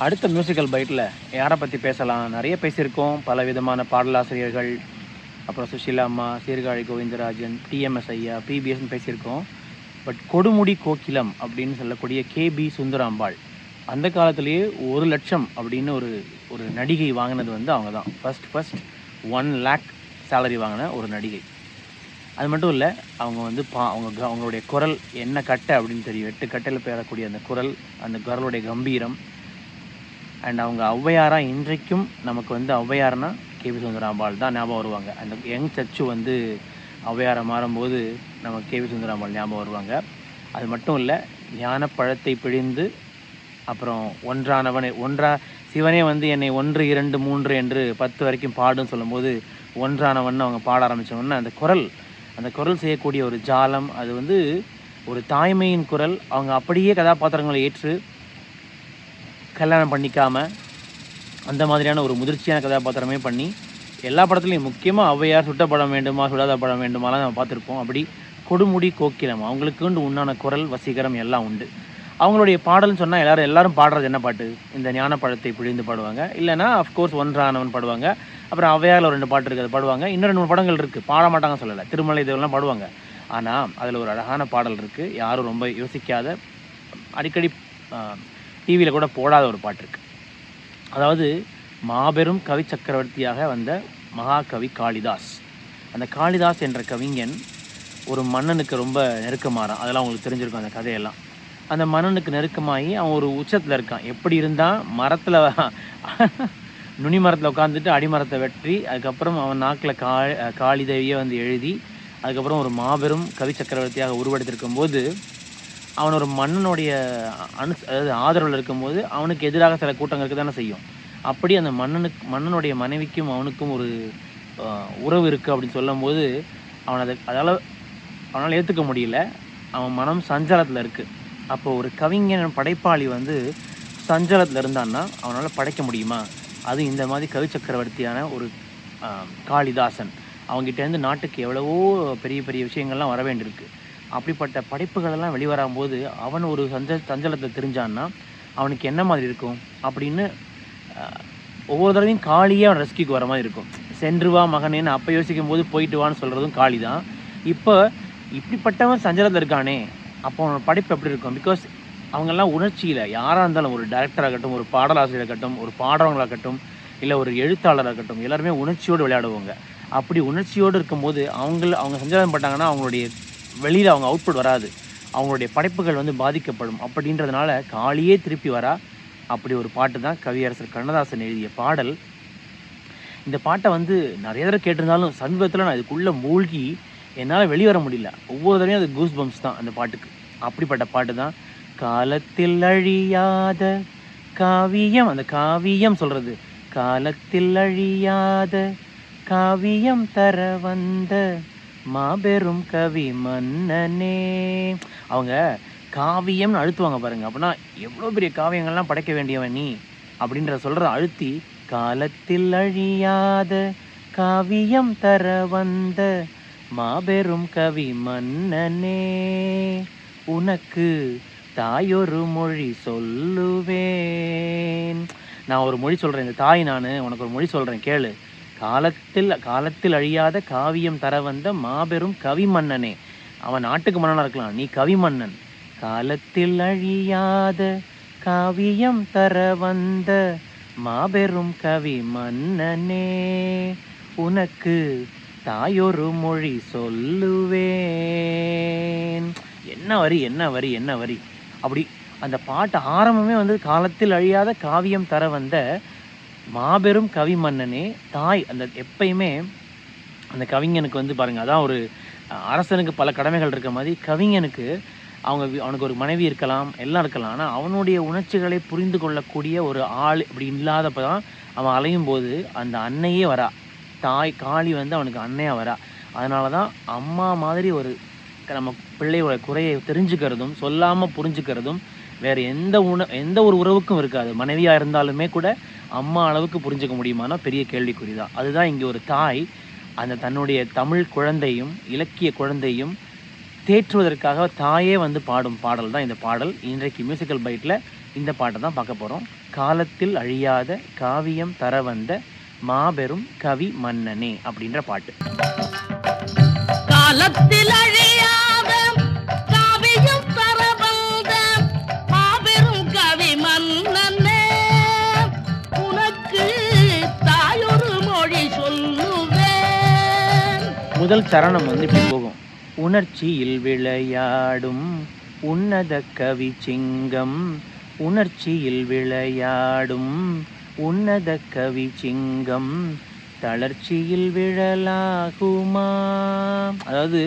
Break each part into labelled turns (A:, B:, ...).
A: அடுத்த மியூசிக்கல் பைட்டில் யாரை பற்றி பேசலாம்? நிறைய பேசியிருக்கோம். பல விதமான பாடலாசிரியர்கள், அப்புறம் சுஷீலா அம்மா, சீர்காழி கோவிந்தராஜன், டிஎம்எஸ் ஐயா, பிபிஎஸ்ன்னு பேசியிருக்கோம். பட் கொடுமுடி கோகிலம் அப்படின்னு சொல்லக்கூடிய கேபி சுந்தராம்பாள், அந்த காலத்திலேயே 1,00,000 அப்படின்னு ஒரு ஒரு நடிகை வாங்கினது வந்து அவங்க தான். ஃபஸ்ட் 1,00,000 சேலரி வாங்கின ஒரு நடிகை. அது மட்டும் இல்லை, அவங்க வந்து அவங்களுடைய குரல் என்ன கட்டை அப்படின்னு தெரியும். 8 கட்டையில் பெறக்கூடிய அந்த குரல், அந்த குரலுடைய கம்பீரம். அண்ட் அவங்க ஔவையாராக இன்றைக்கும் நமக்கு வந்து ஔவையார்னா கேபி சுந்தராம்பாள் தான் ஞாபகம் வருவாங்க. அந்த யங் சச்சு வந்து ஔவையாரை மாறும்போது நமக்கு கேபி சுந்தராம்பாள் ஞாபகம் வருவாங்க. அது மட்டும் இல்லை, ஞான பழத்தை பிழிந்து அப்புறம் சிவனே வந்து என்னை 1, 2, 3 என்று 10 வரைக்கும் பாடுன்னு சொல்லும்போது ஒன்றானவன் அவங்க பாட ஆரம்பித்தவொன்னே அந்த குரல் செய்யக்கூடிய ஒரு ஜாலம், அது வந்து ஒரு தாய்மையின் குரல். அவங்க அப்படியே கதாபாத்திரங்களை ஏற்று கல்யாணம் பண்ணிக்காமல் அந்த மாதிரியான ஒரு முதிர்ச்சியான கதாபாத்திரமே பண்ணி எல்லா படத்துலையும், முக்கியமாக ஔவையார் சுட்ட படம் வேண்டுமா சுடாத படம் வேண்டுமாலாம் நம்ம பார்த்துருப்போம். அப்படி கொடுமுடி கோக்கிலம், அவங்களுக்குண்டு உண்டான குரல் வசீகரம் எல்லாம் உண்டு. அவங்களுடைய பாடல்னு சொன்னால் எல்லாரும் பாடுறது என்ன பாட்டு? இந்த ஞான பழத்தை பிழிந்து பாடுவாங்க, இல்லைனா அஃப்கோர்ஸ் ஒன்றானவன் பாடுவாங்க. அப்புறம் ஔவையாரில் ஒரு 2 பாட்டு இருக்குது பாடுவாங்க. இன்னும் 2 படங்கள் இருக்குது, பாட மாட்டாங்க சொல்லலை, திருமலை இதெல்லாம் பாடுவாங்க. ஆனால் அதில் ஒரு அழகான பாடல் இருக்குது, யாரும் ரொம்ப யோசிக்காத, அடிக்கடி டிவியில் கூட போடாத ஒரு பாட்டு இருக்குது. அதாவது மாபெரும் கவி சக்கரவர்த்தியாக வந்த மகாகவி காளிதாஸ். அந்த காளிதாஸ் என்ற கவிஞன் ஒரு மன்னனுக்கு ரொம்ப நெருக்கமாறான். அதெல்லாம் உங்களுக்கு தெரிஞ்சிருக்கும் அந்த கதையெல்லாம். அந்த மன்னனுக்கு நெருக்கமாகி அவன் ஒரு உச்சத்தில் இருக்கான். எப்படி இருந்தால் மரத்தில் நுனி மரத்தில் உட்காந்துட்டு அடிமரத்தை வெற்றி, அதுக்கப்புறம் அவன் நாக்கில் காளி தேவியை வந்து எழுதி, அதுக்கப்புறம் ஒரு மாபெரும் கவி சக்கரவர்த்தியாக உருவெடுத்திருக்கும் போது அவன் ஒரு மன்னனுடைய அதாவது ஆதரவில் இருக்கும்போது அவனுக்கு எதிராக சில கூட்டங்கள் இருக்க தானே செய்யும். அப்படி அந்த மன்னனுடைய மனைவிக்கும் அவனுக்கும் ஒரு உறவு இருக்குது அப்படின்னு சொல்லும்போது அவனால் ஏற்றுக்க முடியல. அவன் மனம் சஞ்சலத்தில் இருக்குது. அப்போ ஒரு கவிஞன் படைப்பாளி வந்து சஞ்சலத்தில் இருந்தான்னா அவனால் படைக்க முடியுமா? அது இந்த மாதிரி கவி சக்கரவர்த்தியான ஒரு காளிதாசன், அவங்ககிட்டேருந்து நாட்டுக்கு எவ்வளவோ பெரிய பெரிய விஷயங்கள்லாம் வர வேண்டியிருக்கு. அப்படிப்பட்ட படைப்புகளெல்லாம் வெளிவரும்போது அவன் ஒரு சஞ்சலத்தை தெரிஞ்சான்னா அவனுக்கு என்ன மாதிரி இருக்கும் அப்படின்னு ஒவ்வொரு தடவையும் காளியே அவன் ரெஸ்கியூக்கு வர மாதிரி இருக்கும். சென்று வா மகனேன்னு அப்போ யோசிக்கும் போது போயிட்டு வான்னு சொல்கிறதும் காளி தான். இப்போ இப்படிப்பட்டவன் சஞ்சலத்தில் இருக்கானே, அப்போ அவனோட படைப்பு எப்படி இருக்கும்? பிகாஸ் அவங்கெல்லாம் உணர்ச்சியில், யாராக இருந்தாலும், ஒரு டைரக்டராகட்டும், ஒரு பாடலாசிரியராகட்டும், ஒரு பாடுறவங்களாகட்டும், இல்லை ஒரு எழுத்தாளராகட்டும், எல்லாருமே உணர்ச்சியோடு விளையாடுவாங்க. அப்படி உணர்ச்சியோடு இருக்கும்போது அவங்க சஞ்சலம் பட்டாங்கன்னா அவங்களுடைய வெளியில் அவங்க அவுட்புட் வராது, அவங்களுடைய படைப்புகள் வந்து பாதிக்கப்படும். அப்படின்றதுனால காளியே திருப்பி வரா. அப்படி ஒரு பாட்டு தான் கவியரசர் கண்ணதாசன் எழுதிய பாடல். இந்த பாட்டை வந்து நிறைய தடவை கேட்டிருந்தாலும் சமீபத்தில் நான் இதுக்குள்ளே மூழ்கி என்னால் வெளிவர முடியல. ஒவ்வொரு தடவையும் அது கூஸ் பம்ப்ஸ் தான் அந்த பாட்டுக்கு. அப்படிப்பட்ட பாட்டு தான் காலத்தில் அழியாத காவியம். அந்த காவியம் சொல்கிறது, காலத்தில் அழியாத காவியம் தர வந்த மாபெரும் கவி மன்னனே. அவங்க காவியம்னு அழுத்துவாங்க பாருங்க. அப்படின்னா எவ்வளோ பெரிய காவியங்கள்லாம் படைக்க வேண்டியவன் நீ அப்படின்ற சொல்கிற அழுத்தி, காலத்தில் அழியாத காவியம் தர வந்த மாபெரும் கவி மன்னனே, உனக்கு தாயொரு மொழி சொல்லுவேன். நான் ஒரு மொழி சொல்கிறேன், இந்த தாய் நான் உனக்கு ஒரு மொழி சொல்கிறேன் கேளு. காலத்தில் அழியாத காவியம் தர வந்த மாபெரும் கவி மன்னனே. அவன் நாட்டுக்கு மன்னனாக இருக்கலாம், நீ கவி மன்னன். காலத்தில் அழியாத காவியம் தர வந்த மாபெரும் கவி மன்னனே, உனக்கு தாயொரு மொழி சொல்லுவேன். என்ன வரி என்ன வரி என்ன வரி! அப்படி அந்த பாட்டு ஆரம்பமே வந்து காலத்தில் அழியாத காவியம் தர வந்த மாபெரும் கவி மன்னனே, தாய். அந்த எப்பயுமே அந்த கவிஞனுக்கு வந்து பாருங்கள், அதான் ஒரு அரசனுக்கு பல கடமைகள் இருக்கிற மாதிரி கவிஞனுக்கு அவனுக்கு ஒரு மனைவி இருக்கலாம், எல்லாம் இருக்கலாம். ஆனால் அவனுடைய உணர்ச்சிகளை புரிந்து கொள்ளக்கூடிய ஒரு ஆள் இப்படி இல்லாதப்போ தான் அவன் அலையும் போது அந்த அன்னையே வரா. தாய் காளி வந்து அவனுக்கு அன்னையாக வரா. அதனால தான் அம்மா மாதிரி ஒரு நம்ம பிள்ளையோட குறையை தெரிஞ்சுக்கிறதும் சொல்லாமல் புரிஞ்சுக்கிறதும் வேறு எந்த ஒரு உறவுக்கும் இருக்காது. மனைவியாக இருந்தாலுமே கூட அம்மா அளவுக்கு புரிஞ்சுக்க முடியுமானா பெரிய கேள்விக்குறி தான். அதுதான் இங்கே ஒரு தாய் அந்த தன்னுடைய தமிழ் குழந்தையும் இலக்கிய குழந்தையும் தேற்றுவதற்காக தாயே வந்து பாடும் பாடல் தான் இந்த பாடல். இன்றைக்கு மியூசிக்கல் பைட்டில் இந்த பாட்டை தான் பார்க்க போகிறோம். காலத்தில் அழியாத காவியம் தர வந்த மாபெரும் கவி மன்னனே அப்படின்ற பாட்டு.
B: காலத்தில் அழியாத காவியம் தர வந்த மாபெரும் கவி மன்னனே, உனக்கு தாயொரு மொழி சொல்லுவேன்.
A: முதல் சரணம் வந்து இப்படி போகும். உணர்ச்சியில் விளையாடும் உன்னத கவி சிங்கம், உணர்ச்சியில் விளையாடும் உன்னத கவி சிங்கம், தளர்ச்சியில் விழலாகுமா. அதாவது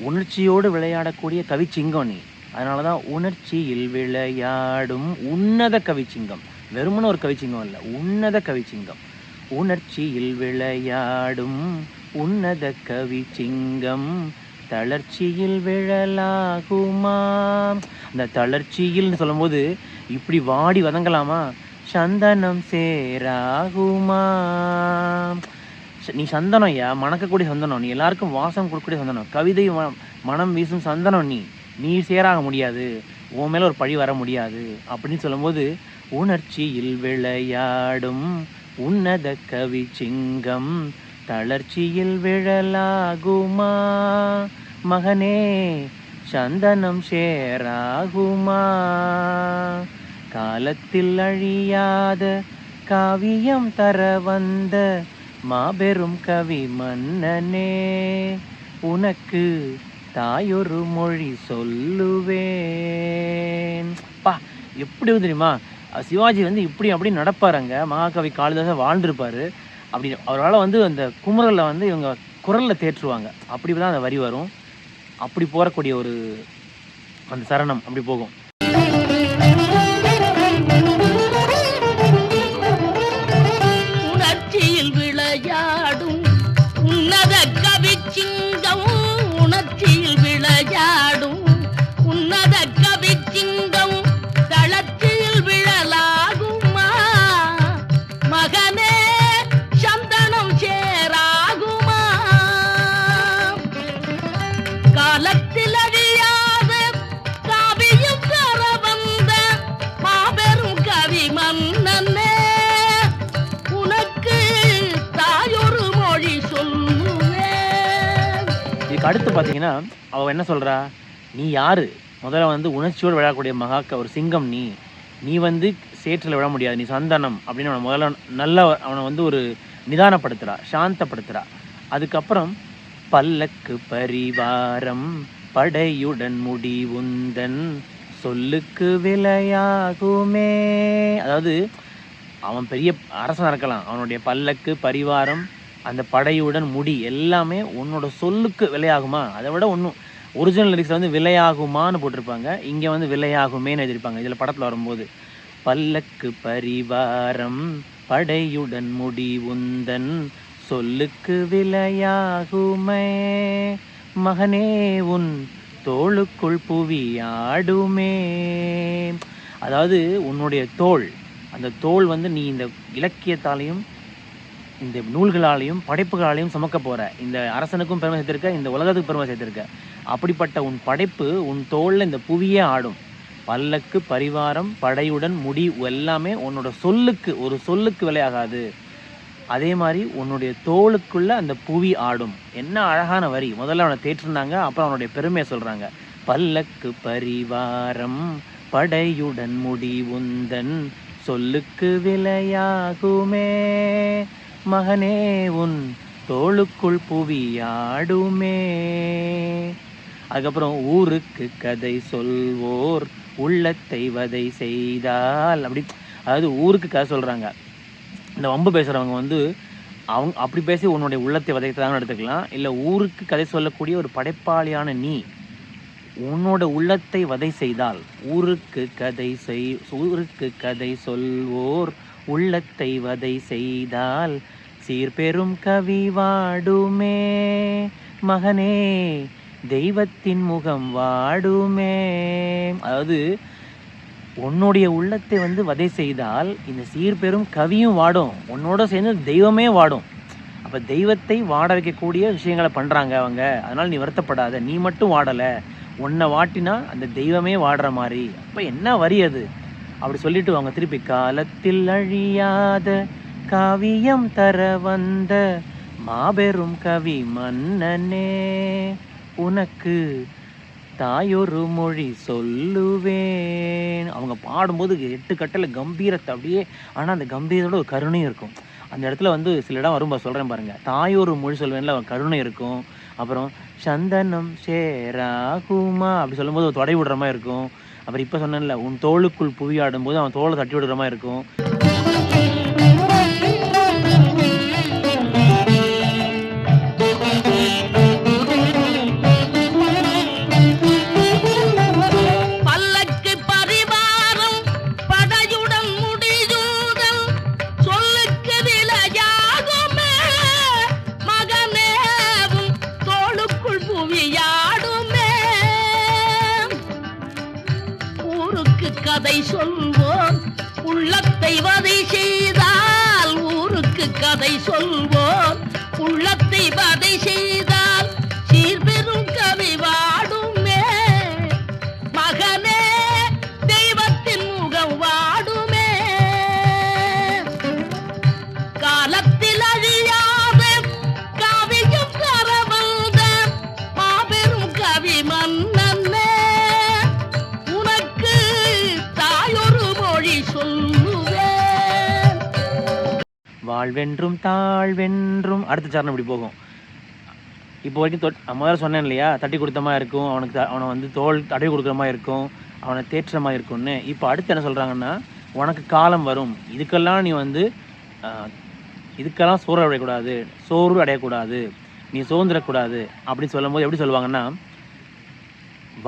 A: உணர்ச்சியோடு விளையாடக்கூடிய கவிச்சிங்கம் நீ, அதனால தான் உணர்ச்சியில் விளையாடும் உன்னத கவிச்சிங்கம். வெறுமன ஒரு கவிச்சிங்கம் இல்லை, உன்னத கவிச்சிங்கம். உணர்ச்சியில் விளையாடும் உன்னத கவிச்சிங்கம், தளர்ச்சியில் விழலாகுமா. அந்த தளர்ச்சியில் சொல்லும்போது இப்படி வாடி வதங்கலாமா. சந்தனம் சேராகுமா. நீ சந்தனம் ஐயா, மணக்கக்கூடிய சந்தனம், நீ எல்லாருக்கும் வாசம் கொடுக்கக்கூடிய சந்தனம், கவிதை மனம் வீசும் சந்தனம். நீ சேராக முடியாது, உன் மேலே ஒரு பழி வர முடியாது அப்படின்னு சொல்லும்போது, உணர்ச்சியில் விளையாடும் உன்னத கவி சிங்கம், தளர்ச்சியில் விழலாகுமா. மகனே சந்தனம் சேராகுமா. காலத்தில் அழியாத காவியம் தர வந்த மாபெரும் கவி மன்னனே, உனக்கு தாயொரு மொழி சொல்லுவேன். பா எப்படி தெரியுமா, சிவாஜி வந்து இப்படி அப்படி நடப்பாருங்க. மகாகவி காளிதாசன் வாழ்ந்திருப்பாரு. அப்படி அவரால் வந்து அந்த குமுறலை வந்து இவங்க குரலில் தேற்றுவாங்க. அப்படி தான் அந்த வரி வரும். அப்படி போகக்கூடிய ஒரு அந்த சரணம் அப்படி போகும்.
B: உணர்ச்சியில் விளையாடும் உன்னத கவி சிங்கம், உணர்ச்சியில் விளையாடும் உன்னத கவி சிங்கம், தளர்ச்சியில் விழலாகுமா. மகனே சந்தனம் சேராகுமா. காலத்தில் அழியாத காவியம் தர வந்த மாபெரும் கவி மன்னனே, உனக்கு தாயொரு மொழி சொல்லுவேன்.
A: இதுக்கு அடுத்து பார்த்தீங்கன்னா அவள் என்ன சொல்கிறா, நீ யாரு, முதல்ல வந்து உணர்ச்சியோடு விளையாடக்கூடிய ஒரு சிங்கம் நீ வந்து சேற்றில் விழ முடியாது, நீ சந்தனம் அப்படின்னு அவனை முதல்ல நல்ல அவனை வந்து ஒரு நிதானப்படுத்துகிறா, சாந்தப்படுத்துகிறா. அதுக்கப்புறம் பல்லக்கு பரிவாரம் படையுடன் முடி உந்தன் சொல்லுக்கு விலையாகுமே. அதாவது அவன் பெரிய அரசனாக இருக்கலாம், அவனுடைய பல்லக்கு பரிவாரம் அந்த படையுடன் முடி எல்லாமே உன்னோட சொல்லுக்கு விலையாகுமா. அதை விட ஒன்றும் ஒரிஜினல் லிரிக்ஸில் வந்து விலையாகுமான்னு போட்டிருப்பாங்க, இங்கே வந்து விலையாகுமேன்னு எழுதியிருப்பாங்க. இதில் படத்தில் வரும்போது பல்லக்கு பரிவாரம் படையுடன் முடி உந்தன் சொல்லுக்கு விலையாகுமே. மகனே உன் தோளுக்குள் புவி ஆடுமே. அதாவது உன்னுடைய தோள், அந்த தோள் வந்து நீ இந்த இலக்கியத்தாலையும் இந்த நூல்களாலையும் படைப்புகளாலையும் சுமக்க போகிற, இந்த அரசனுக்கும் பெருமை சேர்த்திருக்க, இந்த உலகத்துக்கு பெருமை சேர்த்திருக்க. அப்படிப்பட்ட உன் படைப்பு உன் தோளில் இந்த புவியே ஆடும். பல்லக்கு பரிவாரம் படையுடன் முடி எல்லாமே உன்னோட சொல்லுக்கு, ஒரு சொல்லுக்கு விலையாகாது. அதே மாதிரி உன்னுடைய தோளுக்குள்ள அந்த புவி ஆடும். என்ன அழகான வரி. முதல்ல அவனை தேற்றிருந்தாங்க, அப்புறம் அவனுடைய பெருமையை சொல்கிறாங்க. பல்லக்கு பரிவாரம் படையுடன் முடி உந்தன் சொல்லுக்கு விலையாகுமே. மகனே உன் தோளுக்குள் புவி ஆடுமே. அதுக்கப்புறம் ஊருக்கு கதை சொல்வோர் உள்ளத்தை வதை செய்தால் அப்படி, அதாவது ஊருக்கு கதை சொல்கிறாங்க. இந்த வம்பு பேசுகிறவங்க வந்து அவங்க அப்படி பேசி உன்னுடைய உள்ளத்தை வதைத்தாங்கன்னு எடுத்துக்கலாம். இல்லை ஊருக்கு கதை சொல்லக்கூடிய ஒரு படைப்பாளியான நீ உன்னோட உள்ளத்தை வதை செய்தால், ஊருக்கு கதை சொல்வோர் உள்ளத்தை வதை செய்தால் சீர்பெரும் கவி வாடுமே. மகனே தெய்வத்தின் முகம் வாடுமே. அதாவது உன்னுடைய உள்ளத்தை வந்து வதை செய்தால் இந்த சீர்பெரும் கவியும் வாடும், உன்னோட சேர்ந்து தெய்வமே வாடும். அப்போ தெய்வத்தை வாட வைக்கக்கூடிய விஷயங்களை பண்ணுறாங்க அவங்க. அதனால் நீ வருத்தப்படாத, நீ மட்டும் வாடலை, உன்னை வாட்டினா அந்த தெய்வமே வாடுற மாதிரி. அப்போ என்ன வரி அது. அப்படி சொல்லிட்டு அவங்க திருப்பி காலத்தில் அழியாத காவியம் தர வந்த மாபெரும் கவி மன்னனே உனக்கு தாயொரு மொழி சொல்லுவேன். அவங்க பாடும்போது 8 கட்டில் கம்பீரத்தை அப்படியே, ஆனால் அந்த கம்பீரத்தோட ஒரு கருணையும் இருக்கும். அந்த இடத்துல வந்து சில இடம் வரும்போது சொல்கிறேன் பாருங்க, தாயொரு மொழி சொல்லுவேன்ல ஒரு கருணை இருக்கும். அப்புறம் சந்தனம் சேராகுமா அப்படி சொல்லும்போது ஒரு தொடை விடுற மாதிரி இருக்கும். அப்புறம் இப்போ சொன்னேன்ல, உன் தோளுக்குள் புவி ஆடும்போது அவன் தோலை தட்டி விடுற மாதிரி இருக்கும்.
B: கதை சொல்வோம் உள்ளத்தை வதை செய்தால், ஊருக்கு கதை சொல்வோம் உள்ளத்தை வதை செய்தால், சீர்பெரும் கவி வாடுமே மகனே, தெய்வத்தின் முகம் வாடுமே. காலத்தில் அழியாத காவியம் தர வந்த மாபெரும் கவி மன்னனே
A: வாழ்வென்றும் தாழ்வென்றும் அடுத்த சரணம் இப்படி போகும். இப்போ வரைக்கும் முதல்ல சொன்னேன் இல்லையா, தட்டி கொடுத்த மாதிரி இருக்கும், அவனை வந்து தோல் தடவி கொடுக்குற மாதிரி இருக்கும், அவனை தேற்ற மாதிரி இருக்கும்னு. இப்போ அடுத்து என்ன சொல்கிறாங்கன்னா, உனக்கு காலம் வரும், இதுக்கெல்லாம் நீ வந்து இதுக்கெல்லாம் சோறு அடையக்கூடாது, நீ சோர்ந்துடக்கூடாது அப்படின்னு சொல்லும்போது எப்படி சொல்லுவாங்கன்னா,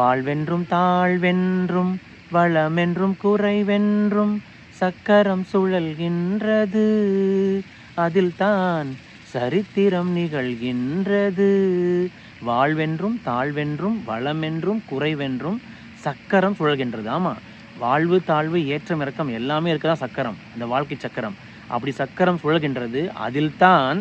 A: வாழ்வென்றும் தாழ்வென்றும் வளமென்றும் குறைவென்றும் சக்கரம் சுழல்கின்றது, அதில் தான் சரித்திரம் நிகழ்கின்றது. வாழ்வென்றும் தாழ்வென்றும் வளமென்றும் குறைவென்றும் சக்கரம் சுழல்கின்றது. ஆமாம், வாழ்வு தாழ்வு ஏற்றம் இறக்கம் எல்லாமே இருக்குதான் சக்கரம், அந்த வாழ்க்கை சக்கரம். அப்படி சக்கரம் சுழல்கின்றது, அதில் தான்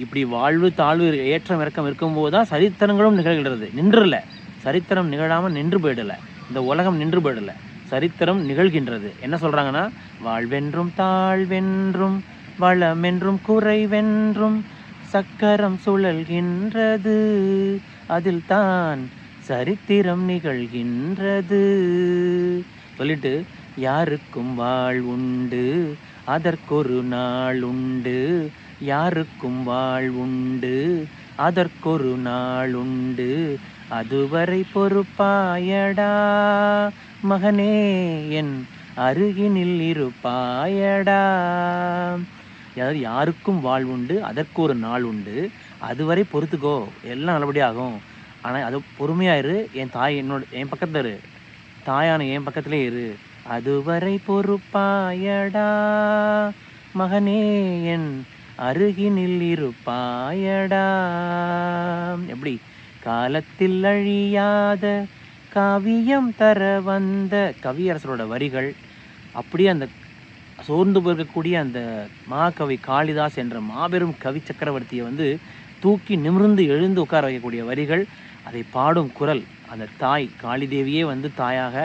A: இப்படி வாழ்வு தாழ்வு ஏற்றம் இறக்கம் இருக்கும்போது தான் சரித்திரங்களும் நிகழ்கிறது. நின்றுல சரித்திரம் நிகழாமல் நின்று போயிடலை, இந்த உலகம் நின்று போயிடலை, சரித்திரம் நிகழ்கின்றது. என்ன சொல்கிறாங்கன்னா, வாழ்வென்றும் தாழ்வென்றும் வளமென்றும் குறைவென்றும் சக்கரம் சுழல்கின்றது, அதில் தான் சரித்திரம் நிகழ்கின்றது சொல்லிட்டு, யாருக்கும் வாழ்வுண்டு அதற்கொரு நாள் உண்டு, யாருக்கும் வாழ்வுண்டு அதற்கொரு நாள் உண்டு, அதுவரை பொறுப்பாயடா மகனே என் அருகினில் இருப்பாயடா. அதாவது யாருக்கும் வாழ்வுண்டு அதற்கு ஒரு நாள் உண்டு, அதுவரை பொறுத்துக்கோ, எல்லாம் நல்லபடியாகும். ஆனால் அது பொறுமையாயிரு, என் பக்கத்தில் இரு, தாயான என் பக்கத்திலே இரு, அதுவரை பொறுப்பாயடா மகனே என் அருகினில் இருப்பாயடா. எப்படி காலத்தில் அழியாத காவியம் தர வந்த கவியரசரோட வரிகள் அப்படியே அந்த சோர்ந்து போயிருக்கக்கூடிய அந்த மகாகவி காளிதாஸ் என்ற மாபெரும் கவி சக்கரவர்த்தியை வந்து தூக்கி நிமிர்ந்து எழுந்து உட்கார வைக்கக்கூடிய வரிகள், அதை பாடும் குரல், அந்த தாய் காளிதேவியே வந்து தாயாக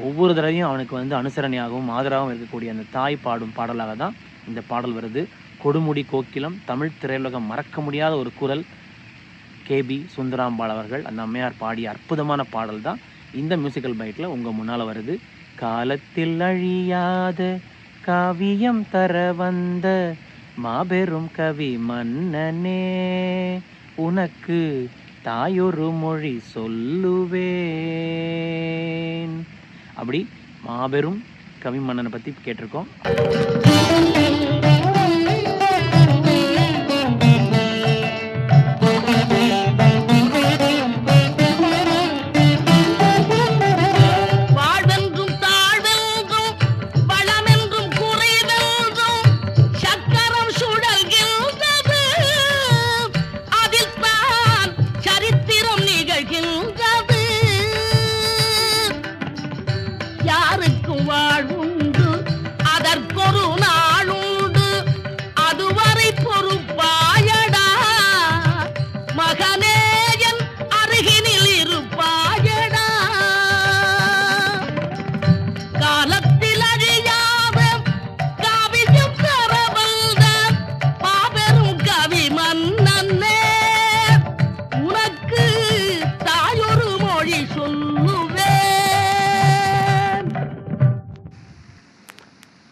A: ஒவ்வொரு தடவையும் அவனுக்கு வந்து அனுசரணையாகவும் ஆதரவாகவும் இருக்கக்கூடிய அந்த தாய் பாடும் பாடலாக தான் இந்த பாடல் வருது. கொடுமுடி கோக்கிலம், தமிழ் திரையுலகம் மறக்க முடியாத ஒரு குரல். கேபி சுந்தராம்பாள் அவர்கள் அந்த அம்மையார் பாடிய அற்புதமான பாடல் தான் இந்த மியூசிக்கல் பைட்டில் உங்கள் முன்னால் வருது. காலத்தில் அழியாத காவியம் தர வந்த மாபெரும் கவி மன்னனே உனக்கு தாயொரு மொழி சொல்லுவேன். அப்படி மாபெரும் கவி மன்னனை பற்றி கேட்டிருக்கோம்.
B: யாருக்கும் வாழ்வுண்டு அதற்கொரு நாளும்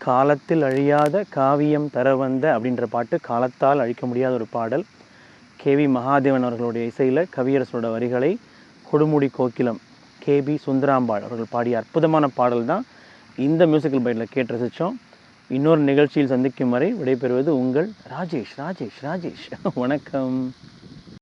A: காலத்தில் அழியாத காவியம் தர வந்த அப்படின்ற பாட்டு காலத்தால் அழிக்க முடியாத ஒரு பாடல். கேவி மகாதேவன் அவர்களுடைய இசையில் கவியரசோட வரிகளை கொடுமுடி கோகிலம் கேபி சுந்தராம்பாள் அவர்கள் பாடிய அற்புதமான பாடல் தான் இந்த மியூசிக்கல் பைட்டில் கேட்டு ரசித்தோம். இன்னொரு நிகழ்ச்சியில் சந்திக்கும் வரை விடைபெறுவது உங்கள் ராஜேஷ். வணக்கம்.